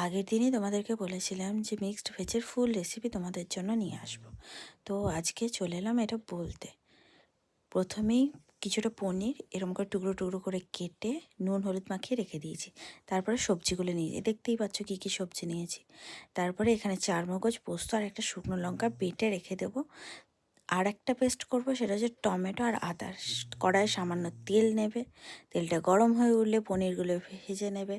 আগের দিনই তোমাদেরকে বলেছিলাম যে মিক্সড ভেজের ফুল রেসিপি তোমাদের জন্য নিয়ে আসবো। তো আজকে চলে এলাম এটা বলতে। প্রথমেই কিছুটা পনির এরকম করে টুকরো টুকরো করে কেটে নুন হলুদ মাখিয়ে রেখে দিয়েছি। তারপরে সবজিগুলো নিয়েছি, দেখতেই পাচ্ছ কী কী সবজি নিয়েছি। তারপরে এখানে চারমগজ, পোস্ত আর একটা শুকনো লঙ্কা বেটে রেখে দেবো। আর একটা পেস্ট করব, সেটা হচ্ছে টমেটো আর আদা। কড়াইয়ে সামান্য তেল নেবে, তেলটা গরম হয়ে উঠলে পনিরগুলো ভেজে নেবে।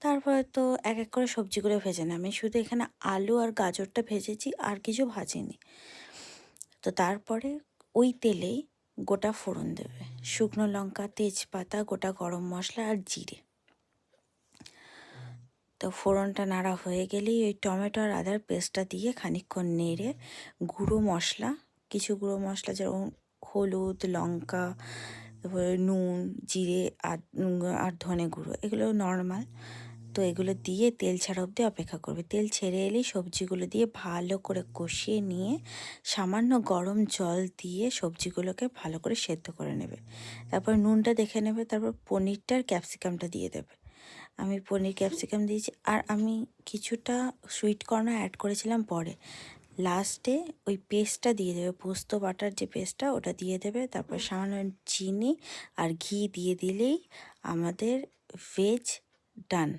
তারপরে তো এক এক করে সবজিগুলো ভেজে নিই। আমি শুধু এখানে আলু আর গাজরটা ভেজেছি, আর কিছু ভাজিনি। তো তারপরে ওই তেলেই গোটা ফোড়ন দেবে, শুকনো লঙ্কা, তেজপাতা, গোটা গরম মশলা আর জিরে। তো ফোড়নটা নাড়া হয়ে গেলেই ওই টমেটো আর আদার পেস্টটা দিয়ে খানিকক্ষণ নেড়ে গুঁড়ো মশলা, কিছু গুঁড়ো মশলা যেরকম হলুদ, লঙ্কা, তারপরে নুন, জিরে আর ধনে গুঁড়ো, এগুলো নর্মাল। তো এগুলো দিয়ে তেল ছাড়া অবধি অপেক্ষা করবে। তেল ছেড়ে এলেই সবজিগুলো দিয়ে ভালো করে কষিয়ে নিয়ে সামান্য গরম জল দিয়ে সবজিগুলোকে ভালো করে সেদ্ধ করে নেবে। তারপর নুনটা দেখে নেবে, তারপর পনিরটা আর ক্যাপসিকামটা দিয়ে দেবে। আমি পনির ক্যাপসিকাম দিয়েছি, আর আমি কিছুটা সুইট কর্নও অ্যাড করেছিলাম পরে। লাস্টে ওই পেস্টটা দিয়ে দেবে, পোস্ত বাটার যে পেস্টটা, ওটা দিয়ে দেবে। তারপর সামান্য চিনি আর ঘি দিয়ে দিলেই আমাদের ভেজ ডান।